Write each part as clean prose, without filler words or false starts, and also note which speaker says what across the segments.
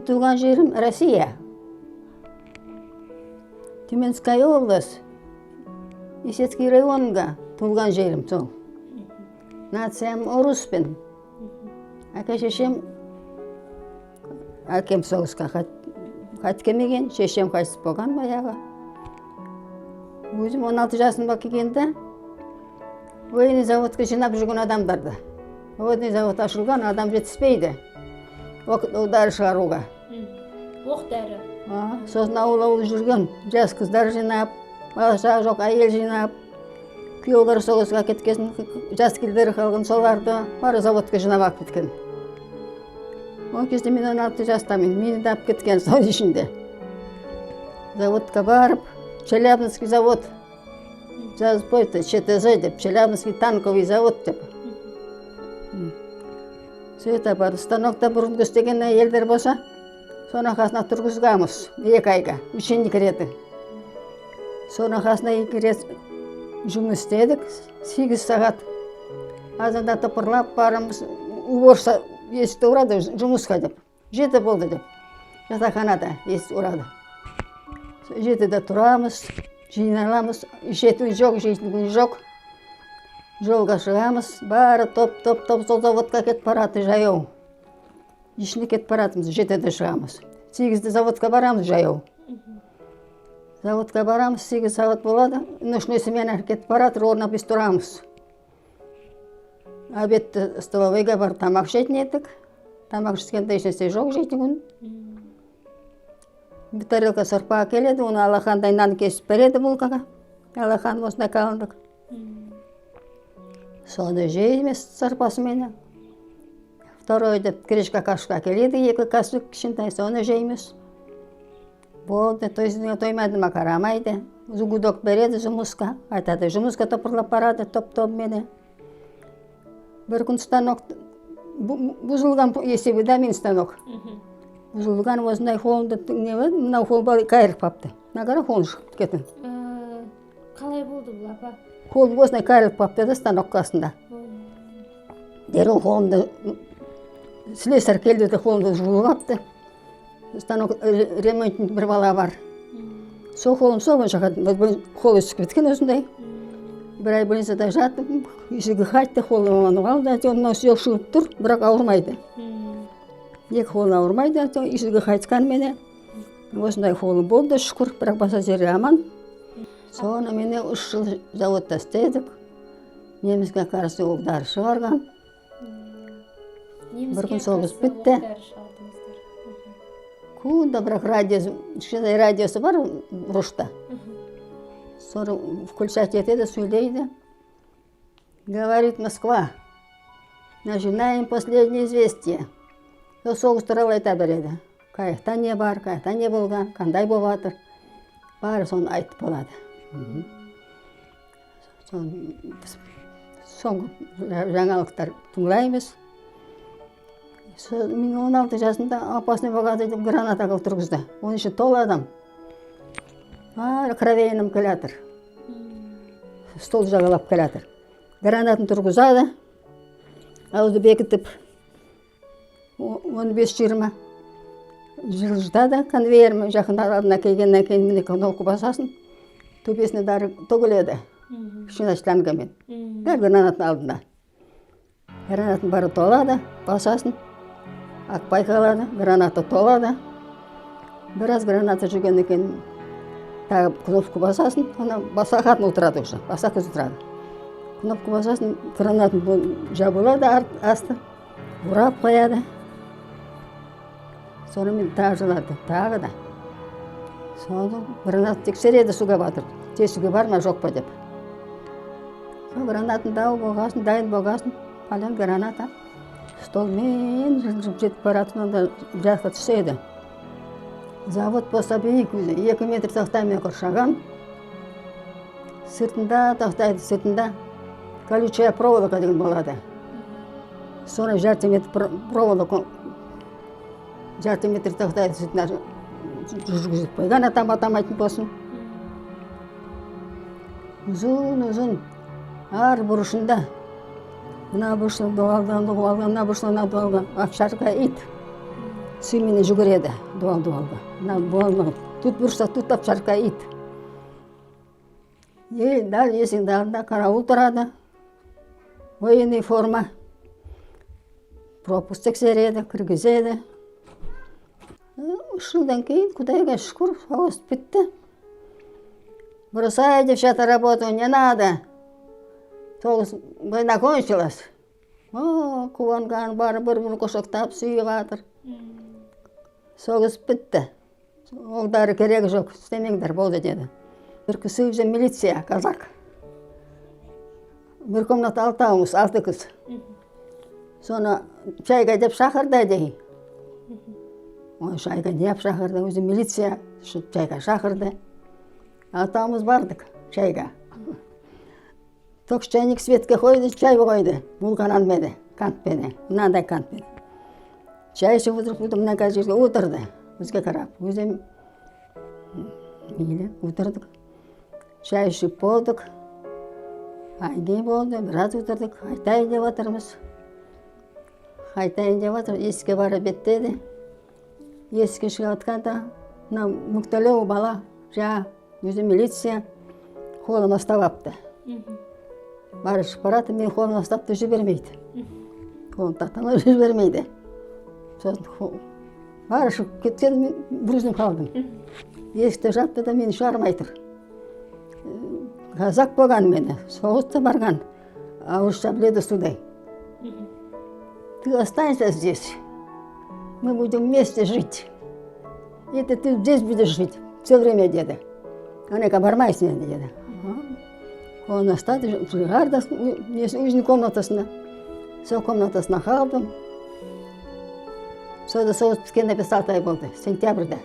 Speaker 1: Мен туған жерім Россия. Тюменская область. Исетский районга туылған жерім сол. Нациям орыспен. Әке-шешем әкем соғысқа қайтып келмеген, шешем қайтыс болған баяғы. Өзім 16 жасымда келгенде военный заводқа жинап жүрген адамдарды. Военный завод ашылған, адам жетіспейді. Оқ-дәрі шығаруға.
Speaker 2: Оқ-дәрі.
Speaker 1: Сосын ауыл жүрген жас қыздар жинап, балаша жоқ әйел жинап, күйеулері соғысқа кеткесін, жас келдері қалған соларды бары заводқа жинап алып кеткен. Ол кезде мен 16 жастамын, мені дап кеткен сол ішінде. Заводқа барып, Челябинский завод жазып қойды, ЧТЗ деп, Челябинский танковый завод деп. Сөйті бар, станокта бұрын көстеген әйелдер болса, соның қасына тұрғызғамыз, 2 айға, ученик реті. Соның қасына 2 рет жұмыс істедік, 8 сағат. Азанда топырлап барымыз, уборса есікті ұрады жұмысқа деп. 7 болды деп. Жатақханада есікті ұрады. 7-де тұрамыз, жиналамыз, ішетін жоқ, жейтін жоқ. Жолға шығамыз, бары топ сол заводқа кетіп барады жаяу. Ішіне кетіп баратымыз, 7-де шығамыз. 8-де заводқа барамыз жаяу. Заводқа барамыз, 8 сағат болады, ночной смена кетіп барады, орнына біз тұрамыз. Обедті столовыйға бар тамақ жейтін едік. Тамақ ішкенде ешнәрсе жоқ жейтін күн. Bir тарелка сорпа келеді, оны алақандай нан кесіп береді булкаға. Алақан осында қалындық. Соны жейміз сорпасымен. Второй деп крышка кашка келеді, 2 касық кішкентай, соны жейміз. Болды, тоймадыма қарамайды. Гудок береді жұмысқа, айтады, жұмысқа топырлап барады, топ мені. Bir күн станок бұзылған есебі мен станок. Бұзылған осындай қолымды небеді, мынау қол қайырып қапты. Нағара қолын шығып кетін.
Speaker 2: Қалай болды бұл апа?
Speaker 1: Қолым осындай қайырып қапты да станок қасында. Деру қолымды, слесарь келді де қолымды жұлып қапты. Станок ремонтный бір бала бар. Сол қолым сол бойынша қолы үсіп кеткен осындай. Bir ay больницада жатып, есігі қайтты, қолым оны қалды, онын сүйек шығып тұр, бірақ ауырмайды. 2 қолы ауырмайды, есігі қайтқан мені. Осындай қолым болды, шүкір, бірақ баса жері аман. Соны мені 3 жыл заводта істедік. Неміске қарсы оқ-дәрі шығарған. Bir күн соғыс бітті. Күнде бірақ радиосы бар бұрышта. Sonra включать етеді, сөйлейді. Говорит Москва. Начинаем последнее известие. Соғыс туралы айта береді. Қайықта не бар, қайықта не болған, қандай болатыр. Бары соны айтып болады. Соңғы жаңалықтар тыңдаймыз. Мен 16 жасында опасный болғады деп гранатаға отырғызды. Оның іші толы адам. Бары кровейным келатыр. Стол жағалап келатыр. Гранатын тұрғызады. Ауызды бекітіп 15-20 жылжытады. Конвейермен жақын алдына келгеннен кейін міне кнопка басасын. Төбесіне дәрі төгіледі. Кішкене шлангымен. Дәл гранаттың алдында. Гранатын бары толады, басасын. Ақпай қалады, гранаты толады. Біраз гранаты жүргеннен кейін тағы кнопка басасын, оны басақатын отырады уже, басақыз отырады. Кнопка басасын, гранатын жабылады асты, бұрап қояды. Сонымен тағы жылады, тағы да. Соны гранат тексереді суға батыр, тесігі бар ма жоқ па деп. Гранатын дау болғасын, дайын болғасын, пален граната. Столмен жылжып жетіп баратын, онда жаққа түседі. Завод болса бейік өзі, 2 метр тақтаймен қоршаған. Сыртында тақтайды, сыртында колючая проволока деген болады. Соны жарты метр проволока, жарты метр тақтайды сыртына жүргізіп қойған, атамайтын болсын. Ұзын, ар бұрышында. Мына бұрышында доғалған, мына бұрышында доғалған, ақшарға ит. сүйменен жүгіреді дуал-дуалға. Мына тут бұрышта туттап шарқа ит. Дәл есіңді алдында қарауыл тұрады. Военный форма. Пропуск тексереді, кіргізеді. 3 жылдан кейін, Құдайға шүкір, соғыс бітті. Бросай, девчата, работу не надо. Соғыс война кончилась. Қуанған бары бір-бір қошақтап сүйіп жатыр. Соғыс бітті. Олдары керегі жоқ, істемеңдер болды деді. Бір кісі уже милиция, казак. Бір комната 6 кіз. Соны чайға деп шақырды дей. Шайға деп шақырды, өзі милиция чайға шақырды. 6 бардық чайға. Тоқ чайник светке қойды, чай қойды. Бұлған алмеді, кантпені, мынандай кантпені. Чай ішіп отырып, мына жерге отырды. Өзге қарап, өзім отырдық. Чай ішіп болдық. Айге болды, біраз отырдық. Қайтайын деп отырмыз. Қайтайын деп отырмыз, есікке барып беттеді. Есікке шығып атқанда, мүктелеу бала, өзі милиция қолыма ұстап апты. Бары шығып барады, мен қолыма ұстапты жібермейді. Қолын тақтаны жібермейді. Бары шығып кеткен, мен бір өзім қалдым. Есікті жапты да мені шығармай тұр. Казак болған мені, соғысты барған, орысша біледі судай. Ты останься здесь, мы будем вместе жить. Это ты здесь будешь жить все время, деді. Анека бармайсың енді, деді. Оны остады, шығарды өзінің комнатасына. Сол комнатасына қалдым. Сода соғыс біткенде 5-6 ай болды, сентябрьда.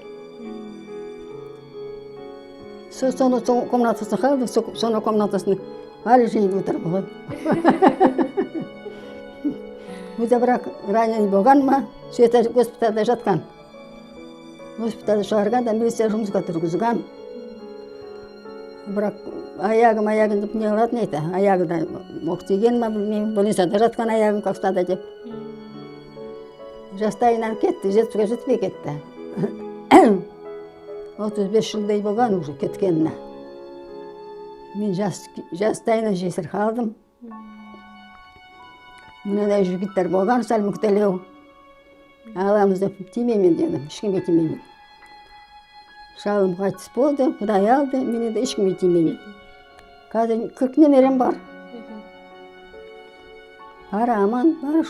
Speaker 1: Соны комнатасына қалдым, соны комнатасына әлі жиын отырып ғой. Өзі бірақ ранен болған ма, сөйті госпиталда жатқан. Госпиталда шығарған да милиция жұмысқа тұрғызған. Бірақ аяғын деп не қылатын еді, аяғы да оқ тиген ма білмеймін, больницада жатқан аяғын қақстады деп. Жастайынан кетті, жетпіске жетпей кетті. 35 жылдай болған уже кеткеніне. Мен жастайынан жесір қалдым. Мынадай жігіттер болған, сәл мүктелеу. Аламыз деп тимеймін дедім, ешкімге тимеймін. Шалым қайтыс болды, Құдай алды, мен де ешкімге тимеймін. Қазір 40 немерем бар. Бар аман, бар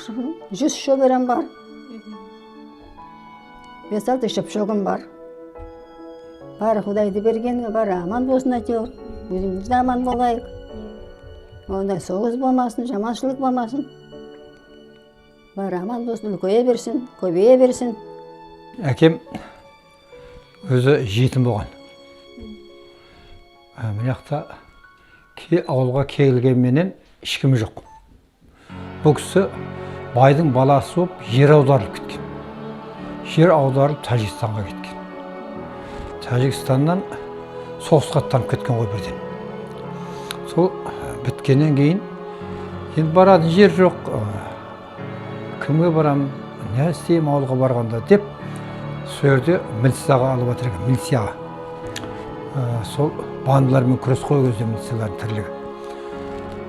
Speaker 1: 100 шөберем бар. 5-6 шөпшөгім бар. Бары Құдайды бергені, бары аман болсын әйтеуір. Өзіміз де аман болайық. Ондай соғыс болмасын, жаманшылық болмасын. Бары аман болсын, үлкейе берсін, көбейе берсін.
Speaker 3: Әкем өзі жетім болған. Мынақта ауылға келгенменен ешкімі жоқ. Бұл кісі байдың баласы болып жер аударылып кеткен. Жер аударылып Тәжікстанға кеткен. Тәжікстаннан соғысқа аттанып кеткен ғой бірден. Сол біткеннен кейін енді баратын жер жоқ. Кімге барам, не істеймін ауылға барғанда деп, сол жерде милицияға алып отырған, милицияға. Сол бандылармен күрес қой кезде милициялардың тірлігі.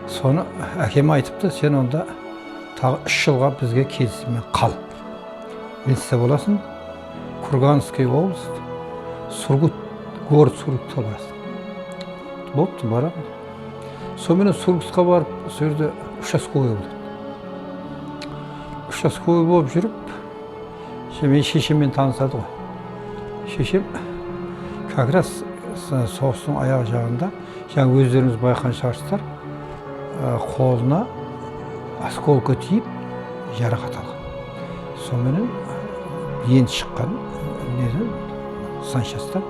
Speaker 3: Соны әкем айтыпты, сен онда тағы 3 жылға бізге келісіммен қал. Милиция боласың, Курганский область, Сургут, город Сургутқа барасың. Болыпты, барамын. Сонымен Сургутқа барып, сол жерде участковый болды. Участковый болып жүріп, мен шешеммен танысады ғой. Шешем как раз соғыстың аяғы жағында, жаңа өздеріңіз байқан шығарсыздар, қолына осколка тиіп, жарақат алған. Сонымен енді шыққан, саншастан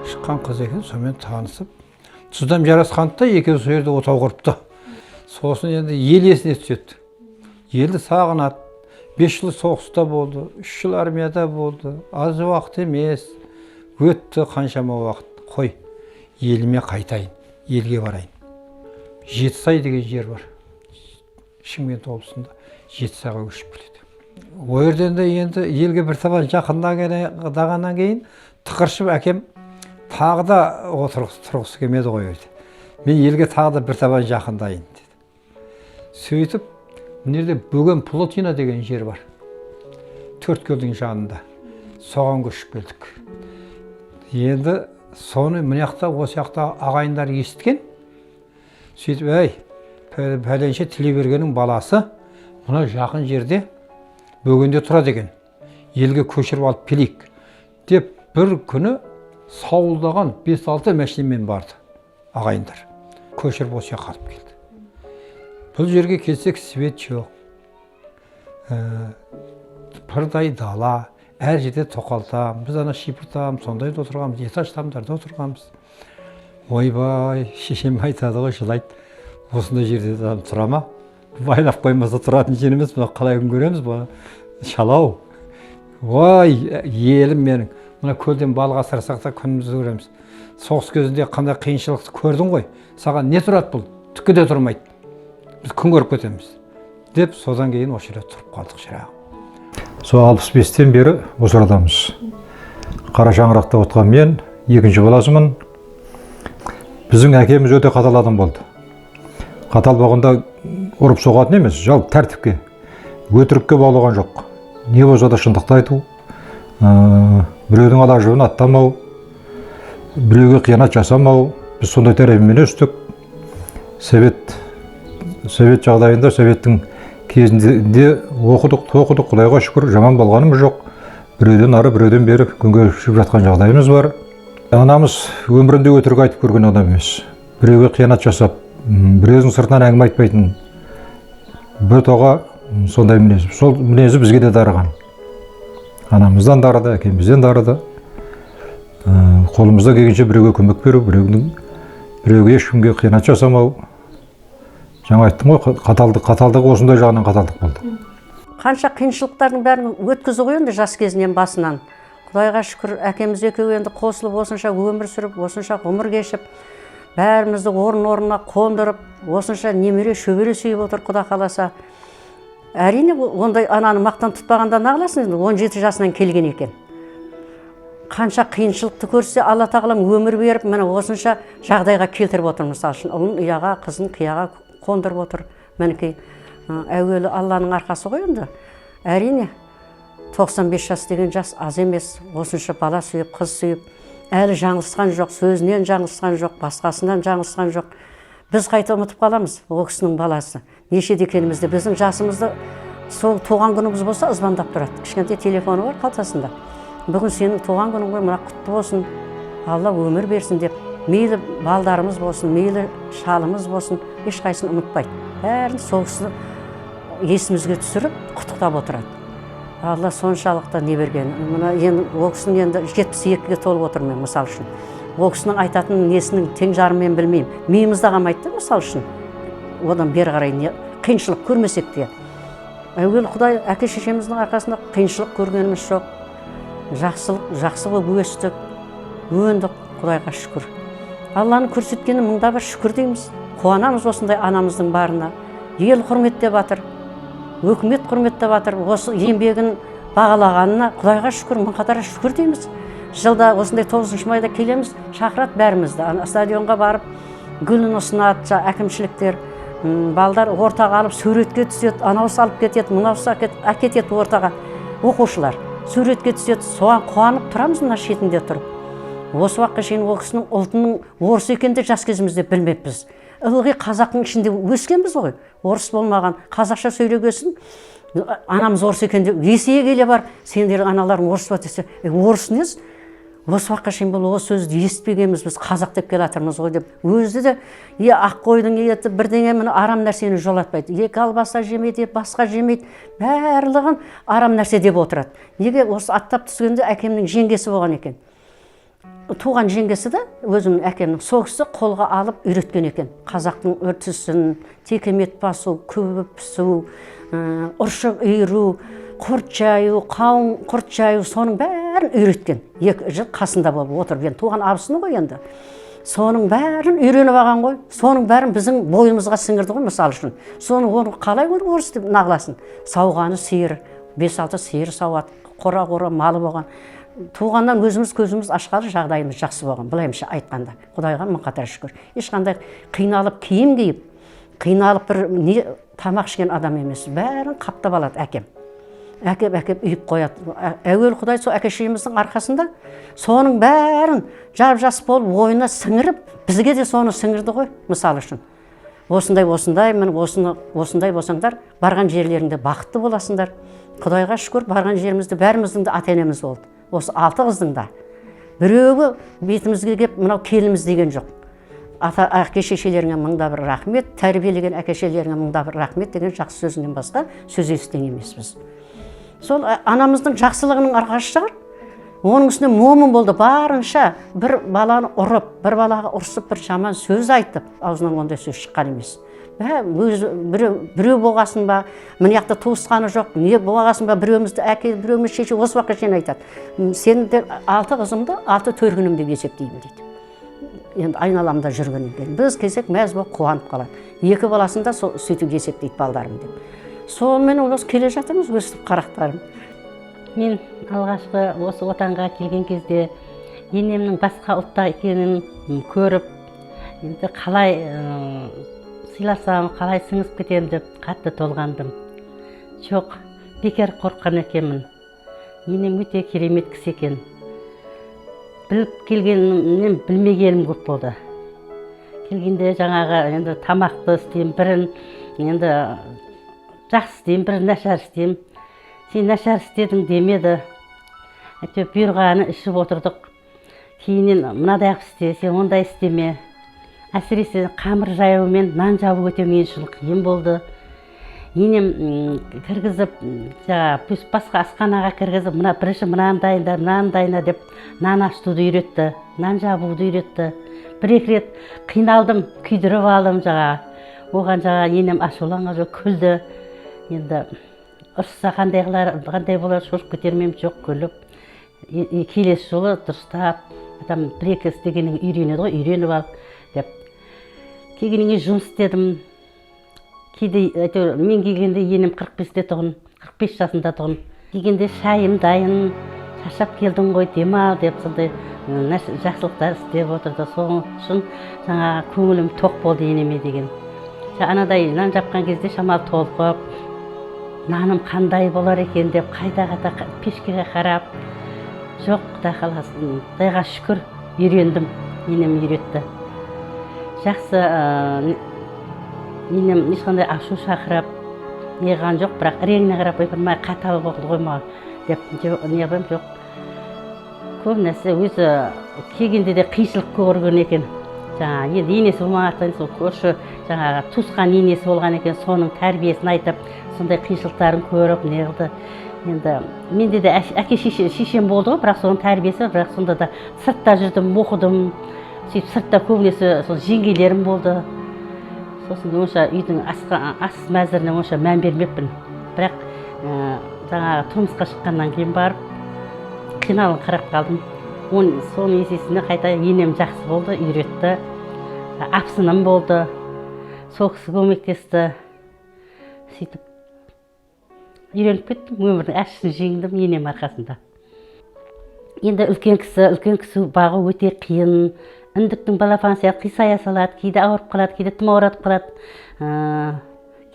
Speaker 3: шыққан қыз екен, сонымен танысып, тұздам жарасқанда екеуі сол жерде отау құрыпты. Сосын енді ел есіне түседі. Елді сағынады. 5 жыл соғыста болды, 3 жыл армияда болды. Аз уақыт емес. Өтті қаншама уақыт. Қой, еліме қайтайын, елге барайын. Жетісай деген жер бар. Шымкент облысында Жетісайға көшіп келеді. О жерден де енді елге бір табан жақындағаннан кейін тықыршып әкем тағы да тұрғысы келмеді ғой өзі. Мен елге тағы да бір табан жақындайын деді. Сөйтіп, мына жерде Бөген Плотина деген жер бар. Төрткөлдің жанында. Соған көшіп келдік. Енді соны мына жақта, осы жақта ағайындар естіген. Сөйтіп, әй, пәленше Тілебергеннің баласы мына жақын жерде Бөгенде тұрады екен. Елге көшіріп алып келейік деп бір күні сауылдаған 5-6 мәшинемен барды ағайындар. Көшіріп осы жаққа алып келді. Бұл жерге келсек свет жоқ. Бірдай дала, әр жерде тоқалтам, біз ана шипыртам, сондайда отырғанбыз, этаж тамдарда отырғанбыз. Ойбай, шешем айтады ғой, жылайды. Осындай жерде тұра ма? Байлап қоймаса тұратын жер емес, бұны қалай күн көреміз бұны? Шалау. Ой, елім менің. Мына көлден балық асырсақ та күнімізді көреміз. Соғыс кезінде қандай қиыншылықты көрдің ғой. Саған не тұрады бұл? Түкке де тұрмайды. Біз күн көріп кетеміз. Деп, содан кейін осы жерде тұрып қалдық шырағым.
Speaker 4: Сол 65-тен бері осы арадамыз. Қара шаңырақта отқан мен, екінші баласымын. Біздің әкеміз өте қатал адам болды. Қатал болғанда ұрып соғатын емес, жалпы тәртіпке, өтірікке баулаған жоқ. Не болса да шындықты айту, біреудің ала жібін аттамау, біреуге қиянат жасамау. Біз сондай тәрбиемен өстік. Совет жағдайында, советтің кезінде оқыдық, Құдайға шүкір, жаман болғанымыз жоқ. Біреуден ары, біреуден бері күнге шығып жатқан жағдайымыз бар. Анамыз өмірінде өтірік айтып көрген адам емес. Біреуге қиянат жасап, біреудің сыртынан әңгіме айтпайтын бір тоға сондай мінез. Сол мінезі бізге де дарыған. Анамыздан дарыды, әкемізден дарыды. Қолымызда келгенше біреуге көмек беру, біреуге ешкімге қиянат жасамау. Жаңа айттым ғой, қаталдығы осындай жағынан қаталдық болды.
Speaker 5: Қанша қиыншылықтардың бәрін өткізді ғой енді жас кезінен басынан. Құдайға шүкір, әкеміз екеуі енді қосылып осынша өмір сүріп, осынша ғұмыр кешіп, бәрімізді орнына қондырып, осынша немере шөбере сүйіп отыр, Құда қаласа. Әрине, ондай ананы мақтан тұтпағанда нағыласың, 17 жасынан келген екен. Қанша қиыншылықты көрсе, Алла тағалам өмір беріп, міне осынша жағдайға келтіріп отыр. Мысалы үшін, ұлын ұяға, қызын қияға қондырып отыр. Мінекей, әуелі Алланың арқасы ғой енді. Әрине, 95 жас деген жас аз емес. Осынша бала сүйіп, қыз сүйіп, әлі жаңылысқан жоқ, сөзінен жаңылысқан жоқ, басқасынан жаңылысқан жоқ. Біз қайта ұмытып қаламыз, о кісінің баласы. Нешеде екенімізді, біздің жасымызды сол туған күніміз болса звондап тұрады. Кішкентай телефоны бар қалтасында. Бүгін сенің туған күнің ғой, мына құтты болсын, Алла өмір берсін деп. Мейлі балдарымыз болсын, мейлі шалымыз болсын, ешқайсысын ұмытпайды. Бәрін сол кісіні есімізге түсіріп, құттықтап отырады. Алла соншалықты не берген. Мына енді ол кісінің енді 72-ге толып отырмын, мысал үшін. Ол кісінің айтатын несінің тең жарымен білмеймін. Миымызда қалмайды, мысал үшін. Одан бері қарай қиыншылық көрмесек те. Әуел Құдай әке шешеміздің арқасында қиыншылық көргеніміз жоқ. Жақсы болып өстік, өндік, Құдайға шүкір. Алланың көрсеткені мыңда бір шүкір дейміз. Қуанамыз осындай анамыздың барына. Ел құрметтеп жатыр, өкімет құрметтеп жатыр. Осы еңбегін бағалағанына Құдайға шүкір, мың қатар шүкір дейміз. Жылда осындай 9 майда келеміз, шақырат бәрімізді. Стадионға барып, гүлін ұсынады, әкімшіліктер, балдар ортаға алып суретке түседі, анаусы алып кетеді, мынаусы әкетеді ортаға. Оқушылар суретке түседі, соған қуанып тұрамыз мына шетінде тұрып. Осы уақытқа шейін ол кісінің ұлтының орыс екенде жас кезімізде білмеппіз. Ылғи қазақтың ішінде өскенбіз ғой. Орыс болмаған, қазақша сөйлегесін. Анамыз орыс екенде есейе келе бар, сендердің аналарың орыс ба десе, орыс нес? Осы уақытқа шейін бұл осы сөзді естпегенбіз, біз қазақ деп келе жатырмыз ғой деп. Өзі де ақ қойдың еті бірдеңе міне арам нәрсені жолатпайды. Екі албаса жемейді, басқа жемейді, барлығын арам нәрсе деп отырады. Неге осы аттап түскенде әкемнің жеңгесі болған екен. Туған жеңгесі де өзімнің әкемнің сол кісі қолға алып үйреткен екен. Қазақтың үртісін, текемет басу, көбіп пісу, ұршық үйіру, құрт жаю, қауын құрт жаю, соның бәрін үйреткен. 2 жыл қасында болып отырып, туған абысыны ғой енді. Соның бәрін үйреніп алған ғой. Соның бәрін біздің бойымызға сіңірді ғой, мысал үшін. Соны қалай орыс деп нағыласын. Сауғаны сиыр, 5-6 сиыр сауат, қора малы болған. Туғаннан өзіміз көзіміз ашқалы жағдайымыз жақсы болған, былайымша айтқанда. Құдайға мың қатар шүкір. Ешқандай қиналып киім киіп, қиналып бір тамақ ішкен адам емес. Бәрін қаптап алады әкем. Әкеп үйіп қояды. Әуел Құдай сол әке-шешеміздің арқасында соның бәрін жап-жас болып ойына сіңіріп, бізге де соны сіңірді ғой, мысалы үшін. Осындай, міне осындай болсаңдар, барған жерлеріңде бақытты боласыңдар. Құдайға шүкір, барған жерімізде бәріміздің де ата-енеміз болды. Осы 6 қыздың да. Біреуі бетімізге кеп, мынау келіміз деген жоқ. Әке-шешелеріңе мыңда бір рахмет, тәрбиелеген әке-шешелеріңе мыңда бір рахмет деген жақсы сөзінен басқа сөз естіген емеспіз. Сол анамыздың жақсылығының арқасы шығар. Оның үстіне момын болды, барынша бір баланы ұрып, бір балаға ұрсып, бір жаман сөз айтып, аузынан ондай сөз шыққан емес. Біреу болғасын ба, мына жақта туысқаны жоқ, не болғасын ба, біреумізді әке, біреуміз шеше, осы уақытқа шейін айтады. Сендер 6 қызымды 6 төркінім деп есептеймін дейді. Енді айналамда жүргеннен кейін біз келсек мәз болып қуанып қалады. 2 баласын да сөйтіп есептейді балдарым деп. Сонымен осы келе жатырмыз өстіп қарақтарым.
Speaker 6: Мен алғашқы осы отанға келген кезде енемнің басқа ұлтта екенін көріп, енді қалай сыйласам, қалай сіңісіп кетемін деп қатты толғандым. Жоқ, бекер қорыққан екенмін. Енем өте керемет кісі екен. Біліп келгенімнен білмегенім көп болды. Келгенде жаңағы енді тамақты істеймін, бірін енді жақсы істеймін, бірін нашар істеймін. Сен нашар істедің демеді. Әйтеуір бұйырғаны ішіп отырдық. Кейіннен мынадай істе, сен ондай істеме. Әсіресе қамыр жаю мен нан жабу өте мен үшін қиын болды. Енем кіргізіп, басқа асханаға кіргізіп, бірінші мынаны дайында деп нан ашытуды үйретті, нан жабуды үйретті. 1-2 рет қиналдым, күйдіріп алдым Оған енем ашуланған жоқ, күлді. Енді ұрысса қандай болар, шошып кетермем жоқ, күліп. Келесі жолы дұрыстап, адам 1-2 істегеннен үйренеді ғой, үйреніп ал деп. Келгеннен жұмыс істедім. Мен келгенде енем 45-те тұғын, 45 жасында тұғын. Келгенде шайым дайын, шаршап келдің ғой, демал деп, сондай жақсылықтар істеп отырды. Соның үшін көңілім тоқ болды енеме деген. Анадай нан жапқан кезде шамал толқып, наным қандай болар екен деп қайта-қайта пешкеге қарап, жоқ, Құдай қаласын, Құдайға шүкір үйрендім, енем үйретті. Жақсы, енем ешқандай ашу шақырап неған жоқ, бірақ реңіне қарап ойпырмай қатал болды ғой маған деп неғым жоқ. Көп нәрсе өзі келгенде де қиыншылық көрген екен. Енді енесі болмағаттан көрші туысқан енесі болған екен, соның тәрбиесін айтып, сондай қиыншылықтарын көріп неғылды. Енді менде де әке шешем болды ғой, бірақ соның тәрбиесі, бірақ сонда да сыртта жүрдім, оқыдым. Сыртта көбінесе жеңгелерім болды. Сосын онша үйдің ас мәзіріне онша мән бермеппін. Бірақ тұрмысқа шыққаннан кейін барып, қиналын қарап қалдым. Соның есесіне қайта енем жақсы болды, үйретті. Апсыным болды, сол кісі көмектесті. Сөйтіп үйреніп кеттім, өмірдің әшісін жеңдім енем арқасында. Енді үлкен кісі бағу өте қиын. Үндіктің балапаны сияқты қисая салады, кейде ауырып қалады, кейде тым ауыратып қалады,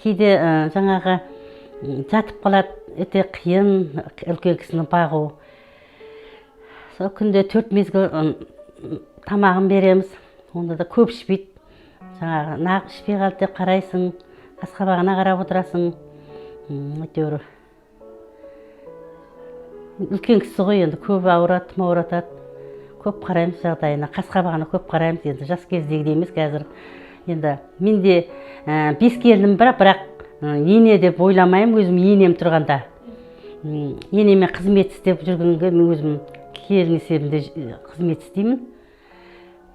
Speaker 6: кейде жатып қалады, өте қиын үлкен кісіні бағу. Сол күнде 4 мезгіл тамағын береміз, онда да көп ішпейді. Нағып ішпей қалды деп қарайсың, қасқабағына қарап отырасың. Әйтеуір үлкен кісі ғой, енді көп ауырады, тым ауыратады. Көп қараймыз жағдайына, қасқабағына көп қараймыз, енді жас кездегідей емес қазір. Енді мен де 5 келдім, бірақ ене деп ойламаймын өзім енем тұрғанда. Енеме қызмет істеп жүргенге мен өзім келін есебінде қызмет істеймін.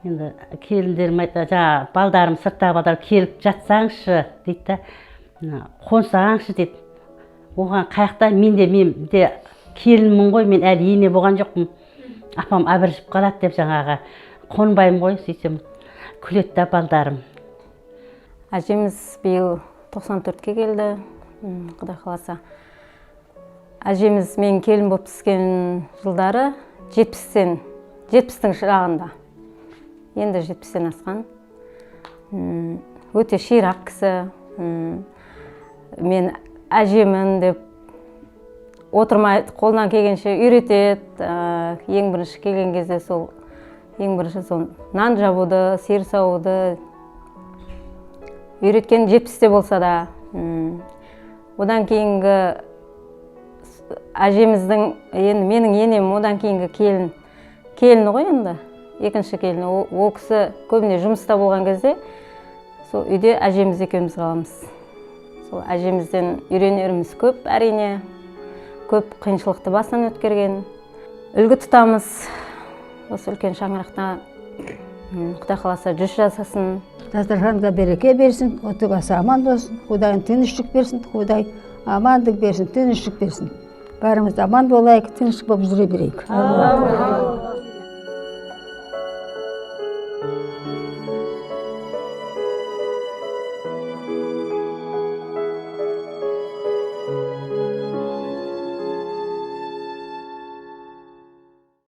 Speaker 6: Енді келіндерім айтады, балдарым сыртта балдар келіп жатсаңшы дейді, қонсаңшы дейді. Оған қаяқта мен де келінмін ғой, мен әлі ене болған жоқпын. Апам абыржып қалады деп қонбаймын ғой, сөйтсем күледі да балдарым.
Speaker 7: Әжеміз биыл 94-ке келді, Құдай қаласа. Әжеміз мен келін болып түскен жылдары 70-тің шырағында. Енді 70-тен асқан. Өте ширақ кісі. Мен әжемін деп отырмай қолынан келгенше үйретеді. Ең бірінші келген кезде ең бірінші нан жабуды, сиыр саууды үйреткен 70-те болса да. Одан кейінгі әжеміздің, енді менің енем одан кейінгі келіні ғой енді, екінші келіні. Ол кісі көбіне жұмыста болған кезде сол үйде әжеміз екеуміз қаламыз. Сол әжемізден үйренеріміз көп, әрине. Көп қиыншылықты басынан өткерген. Үлгі тұтамыз. Осы үлкен шаңырақта Құдай қаласа 100 жасасын.
Speaker 1: Дастарханға береке берсін, отбасы аман болсын, Құдайын тыныштық берсін, Құдай амандық берсін, тыныштық берсін. Бәріміз аман болайық, тыныштық болып жүре берейік.